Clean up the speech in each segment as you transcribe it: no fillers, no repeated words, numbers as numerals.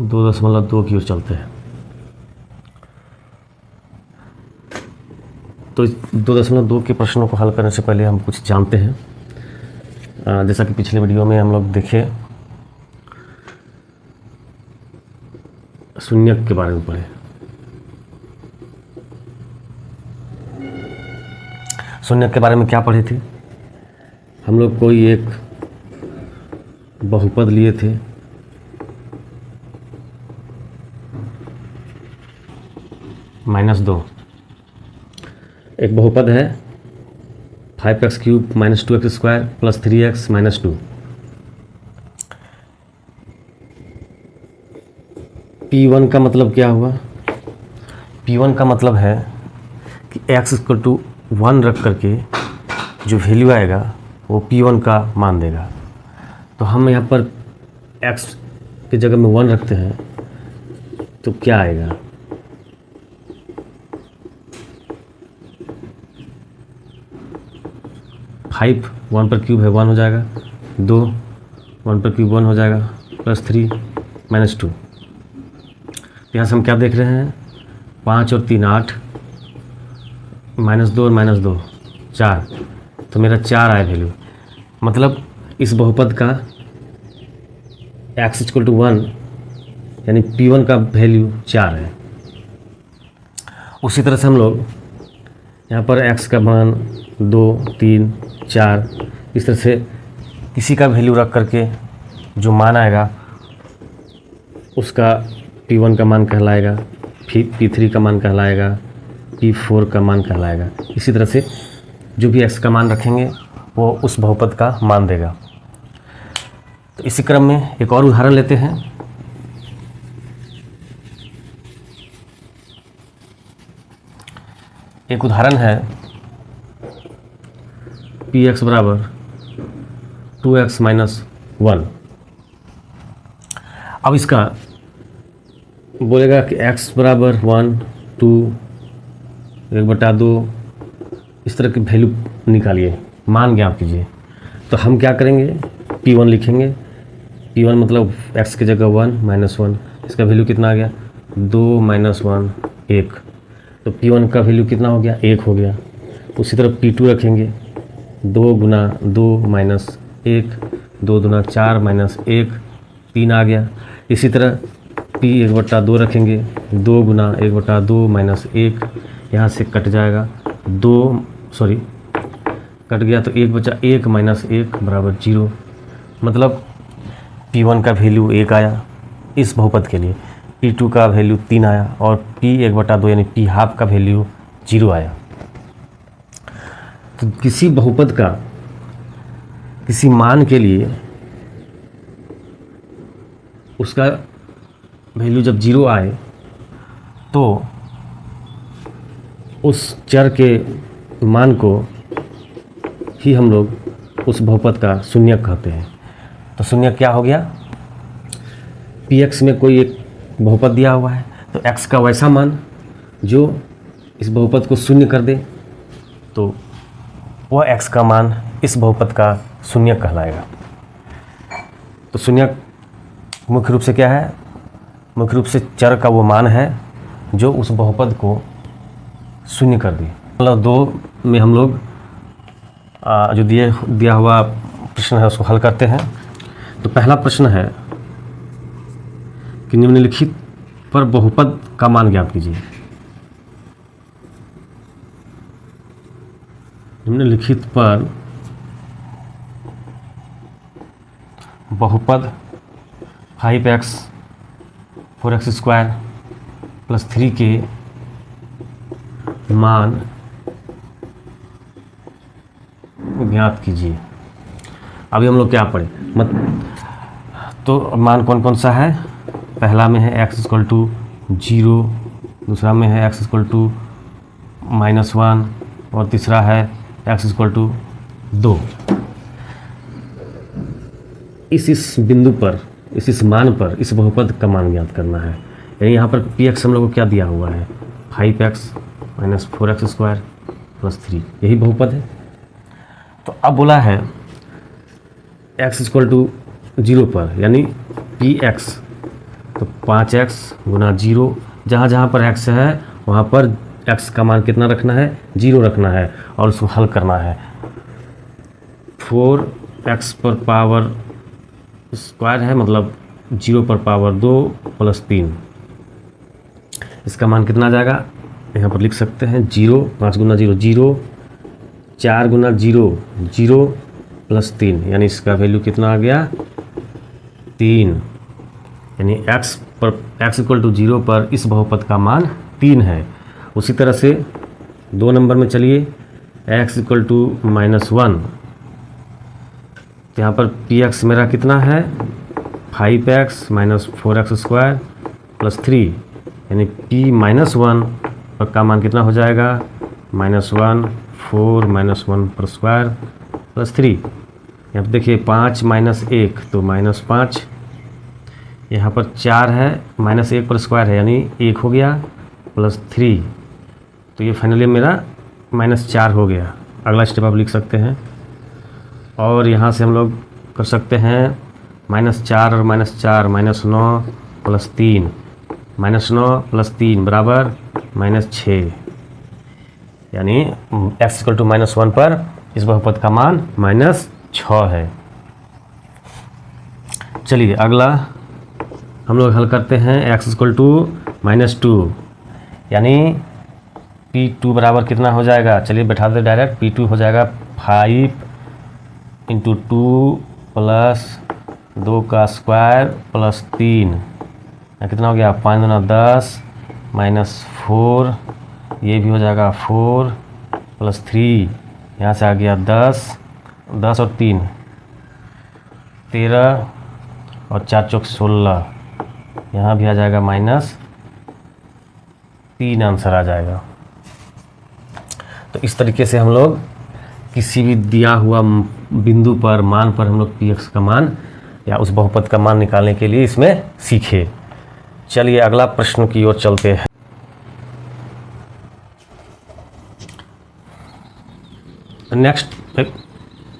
2.2 की ओर चलते हैं। तो इस 2.2 के प्रश्नों को हल करने से पहले हम कुछ जानते हैं। जैसा कि पिछले वीडियो में हम लोग देखे, शून्यक के बारे में पढ़े। शून्यक के बारे में क्या पढ़े थे हम लोग? कोई एक बहुपद लिए थे, -2। एक बहुपद है 5x³ - 2x² + 3x - 2। P1 का मतलब क्या हुआ? P1 का मतलब है कि x = 1 रख करके जो वैल्यू आएगा वो P1 का मान देगा। तो हम यहाँ पर x की जगह में 1 रखते हैं तो क्या आएगा? फाइव 1 पर क्यूब है 1 हो जाएगा, 2 1 पर क्यूब 1 हो जाएगा, +3 - 2। यहाँ से हम क्या देख रहे हैं? 5 और 3 8, -2 और -2 4, तो मेरा 4 आया वैल्यू। मतलब इस बहुपद का x = 1 यानी P1 का वैल्यू 4 है। उसी तरह से हम लोग यहाँ पर x का मान 2 3 4, इस तरह से किसी का वैल्यू रख करके जो मान आएगा उसका P1 का मान कहलाएगा, P3 का मान कहलाएगा, P4 का मान कहलाएगा। इसी तरह से जो भी x का मान रखेंगे वो उस बहुपद का मान देगा। तो इसी क्रम में एक और उदाहरण लेते हैं। एक उदाहरण है Px = 2x - 1। अब इसका बोलेगा कि x = 1 2 1/2 इस तरह की वैल्यू निकालिए, मान ज्ञात कीजिए। तो हम क्या करेंगे? P1 लिखेंगे। P1 मतलब x की जगह 1 -1, इसका वैल्यू कितना आ गया? 2 - 1 1। तो P1 का वैल्यू कितना हो गया? 1 हो गया। उसी तरह P2 रखेंगे, 2 × 2 - 1, 2 दूना 4 - 1 3 आ गया। इसी तरह P 1/2 रखेंगे, 2 × 1/2 - 1, यहाँ से कट जाएगा, कट गया तो 1 बचा, 1 - 1 = 0। मतलब P1 का वैल्यू 1 आया इस बहुपद के लिए, P2 का वैल्यू 3 आया और P 1/2 यानी P½ का वैल्यू 0 आया। तो किसी बहुपद का किसी मान के लिए उसका वैल्यू जब 0 आए तो उस चर के मान को ही हम लोग उस बहुपद का शून्यक कहते हैं। तो शून्यक क्या हो गया? Px में कोई एक बहुपद दिया हुआ है तो x का वैसा मान जो इस बहुपद को शून्य कर दे तो वह x का मान इस बहुपद का शून्यक कहलाएगा। तो शून्यक मुख्य रूप से क्या है? मुख्य रूप से चर का वो मान है जो उस बहुपद को शून्य कर दे। मतलब 2 में हम लोग जो दिया हुआ प्रश्न है उसको हल करते हैं। तो पहला प्रश्न है कि निम्नलिखित पर बहुपद का मान ज्ञात कीजिए। निम्नलिखित पर बहुपद 5x 4x² + 3 के मान ज्ञात कीजिए। अभी हम लोग क्या पढ़े? तो मान कौन कौन सा है? पहला में है x = 0, दूसरा में है x = -1 और तीसरा है x = 2। इस बिंदु पर, इस मान पर इस बहुपद का मान ज्ञात करना है। यानी यहाँ पर Px हम लोग को क्या दिया हुआ है? 5x - 4x² + 3, यही बहुपद है। तो अब बोला है x = 0 पर, यानी Px तो 5x गुना 0, जहाँ जहाँ पर x है वहाँ पर x का मान कितना रखना है, 0 रखना है और उसको हल करना है। 4x पर पावर स्क्वायर है, मतलब 0 पर पावर 2 प्लस 3, इसका मान कितना आ जाएगा, यहाँ पर लिख सकते हैं 0, 5 गुना 0 0, 4 गुना 0 0 प्लस 3, यानी इसका वैल्यू कितना आ गया 3, यानी x इक्वल टू 0 पर इस बहुपद का मान 3 है। उसी तरह से 2 नंबर में चलिए, x इक्वल टू -1, तो यहाँ पर px मेरा कितना है 5x minus 4x square plus 3, यानी p-1 पर का मान कितना हो जाएगा -1 4 -1 पर स्क्वायर प्लस 3। यहाँ पर देखिए 5 माइनस 1 तो -5, यहाँ पर 4 है -1 पर स्क्वायर है यानी 1 हो गया प्लस 3, तो ये फाइनली मेरा -4 हो गया। अगला स्टेप आप लिख सकते हैं और यहाँ से हम लोग कर सकते हैं -4 और -4 -9 प्लस 3, -9 प्लस 3 बराबर -6, यानी x इक्वल टू -1 पर इस बहुपद का मान -6 है। चलिए अगला हम लोग हल करते हैं, x इक्वल टू -2, यानी p2 बराबर कितना हो जाएगा, चलिए बैठा दे डायरेक्ट, p2 हो जाएगा 5 इंटू 2 प्लस 2 का स्क्वायर प्लस 3, कितना हो गया 5 गुना 10 -4, ये भी हो जाएगा 4 प्लस 3, यहाँ से आ गया 10 और 3 13 और 4 चौक 16, यहाँ भी आ जाएगा -3 आंसर आ जाएगा। तो इस तरीके से हम लोग किसी भी दिया हुआ बिंदु पर मान पर हम लोग px का मान या उस बहुपद का मान निकालने के लिए इसमें सीखे। चलिए अगला प्रश्न की ओर चलते हैं। नेक्स्ट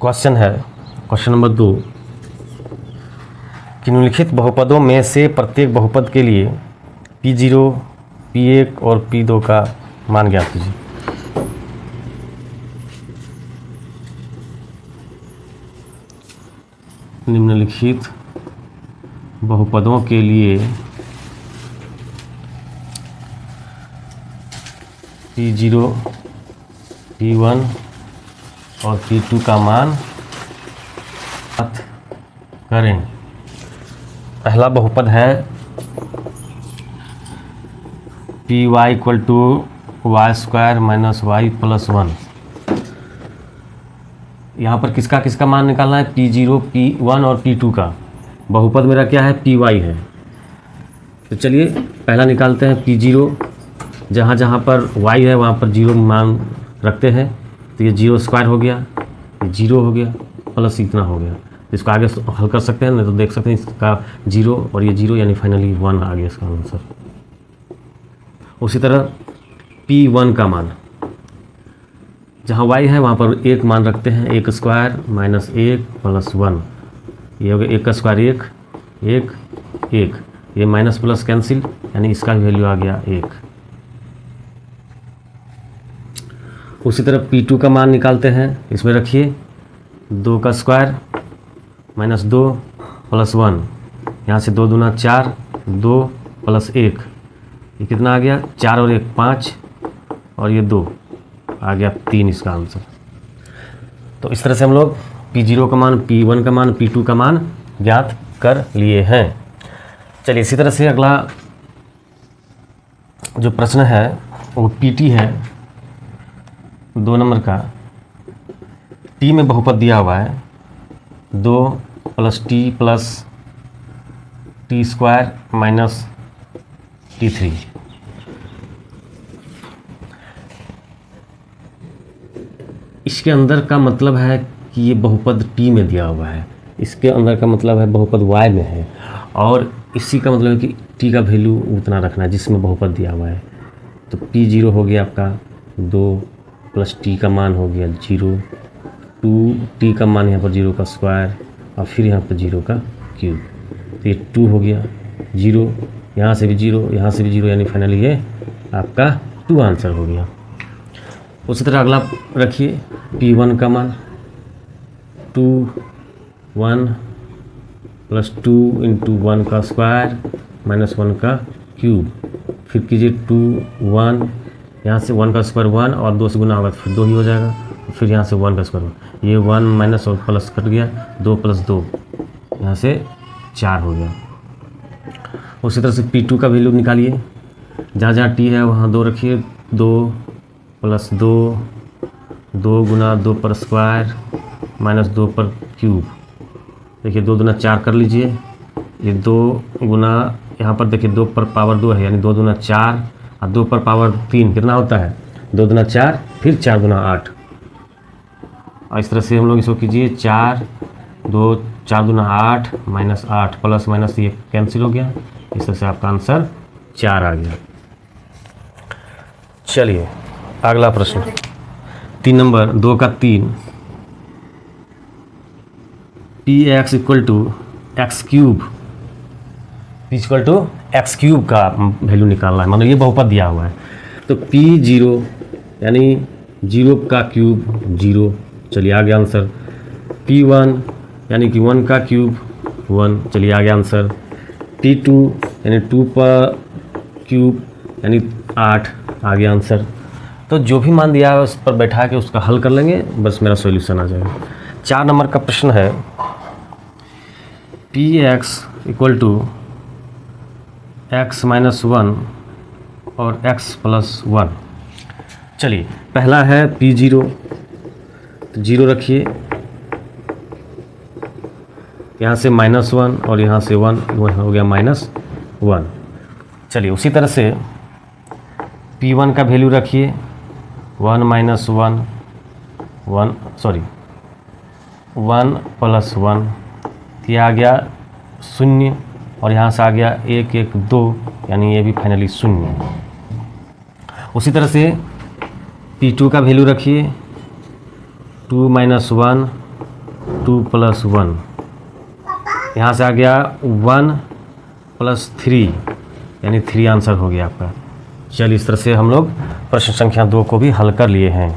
क्वेश्चन है क्वेश्चन नंबर 2 कि निम्नलिखित बहुपदों में से प्रत्येक बहुपद के लिए p0, p1 और p2 का मान ज्ञात कीजिए। निम्नलिखित बहुपदों के लिए p0, p1 और p2 का मान ज्ञात करें। पहला बहुपद है py equal to y square minus y plus 1। यहाँ पर किसका किसका मान निकालना है, p0, p1 और p2 का। बहुपद मेरा क्या है, py है। तो चलिए पहला निकालते हैं p0, जहाँ जहाँ पर y है वहाँ पर 0 मान रखते हैं, तो ये 0 स्क्वायर हो गया, ये 0 हो गया प्लस इतना हो गया। इसको आगे हल कर सकते हैं, नहीं तो देख सकते हैं इसका 0 और ये 0, यानी फाइनली 1 आ गया इसका आंसर। उसी तरह p1 का मान, जहाँ y है वहाँ पर 1 मान रखते हैं, 1 स्क्वायर माइनस 1 प्लस 1, ये हो गया 1 का स्क्वायर 1 1 1, ये माइनस प्लस कैंसिल, यानी इसका वैल्यू आ गया 1। उसी तरह p2 का मान निकालते हैं, इसमें रखिए 2 का स्क्वायर माइनस 2 प्लस 1, यहाँ से 2 दूना 4, 2 प्लस 1, ये कितना आ गया 4 और 1 5, और ये 2 आ गया 3 इसका आंसर। तो इस तरह से हम लोग p0 का मान, p1 का मान, p2 का मान ज्ञात कर लिए हैं। चलिए इसी तरह से अगला जो प्रश्न है वो pt है 2 नंबर का। t में बहुपद दिया हुआ है 2 plus t square minus t3। इसके अंदर का मतलब है कि ये बहुपद t में दिया हुआ है, इसके अंदर का मतलब है बहुपद y में है, और इसी का मतलब है कि t का वैल्यू उतना रखना है जिसमें बहुपद दिया हुआ है। तो p0 हो गया आपका 2 प्लस t का मान हो गया 0, 2t का मान यहाँ पर 0 का स्क्वायर और फिर यहाँ पर 0 का क्यूब, तो ये 2 हो गया जीरो, यहाँ से भी जीरो, यहाँ से भी जीरो, यानी फाइनली ये आपका 2 आंसर हो गया। उसी तरह अगला रखिए P1 का मान 2 1 प्लस 2 इंटू 1 का स्क्वायर माइनस 1 का क्यूब, फिर कीजिए 2 1, यहाँ से 1 का स्क्वायर 1 और 2 से गुना होगा तो फिर 2 ही हो जाएगा, फिर यहाँ से 1 का स्क्वायर 1, ये 1 माइनस और प्लस कट गया, 2 प्लस 2 यहाँ से 4 हो गया। उसी तरह से P2 का वैल्यू निकालिए, जहाँ जहाँ T है वहाँ 2 रखिए, 2 प्लस 2, 2 गुना 2 पर स्क्वायर माइनस 2 पर क्यूब, देखिए 2 दूना 4 कर लीजिए, ये 2 गुना यहाँ पर देखिए 2 पर पावर 2 है, यानी 2 दूना 4 और 2 पर पावर 3 कितना होता है, 2 दूना 4, फिर 4 दूना 8, और इस तरह से हम लोग इसको कीजिए 4 दूना 8 माइनस 8 प्लस माइनस ये कैंसिल हो गया, इस तरह से आपका आंसर 4 आ गया। चलिए अगला प्रश्न 3 नंबर 2 का 3, Px equal to x cube, P equal to x cube का वैल्यू निकालना है, मतलब ये बहुपद दिया हुआ है, तो P0 यानी 0 का क्यूब 0, चलिए आ गया आंसर। P1 यानी कि 1 का क्यूब 1, चलिए आ गया आंसर। P2 यानी 2 का क्यूब यानी 8, आ गया आंसर। तो जो भी मान दिया है उस पर बैठा के उसका हल कर लेंगे, बस मेरा सॉल्यूशन आ जाएगा। 4 नंबर का प्रश्न है Px equal to x minus 1 और x प्लस 1। चलिए पहला है P0, तो 0 रखिए, यहाँ से -1 और यहाँ से 1, हो गया -1। चलिए उसी तरह से P1 का वैल्यू रखिए 1 माइनस 1 1 प्लस 1, ये आ गया 0 और यहाँ से आ गया 1 1 2, यानी ये भी फाइनली 0। उसी तरह से P2 का वैल्यू रखिए 2 माइनस 1 2 प्लस 1, यहाँ से आ गया 1 प्लस 3, यानी 3 आंसर हो गया आपका। चलिए इस तरह से हम लोग प्रश्न संख्या 2 को भी हल कर लिए हैं।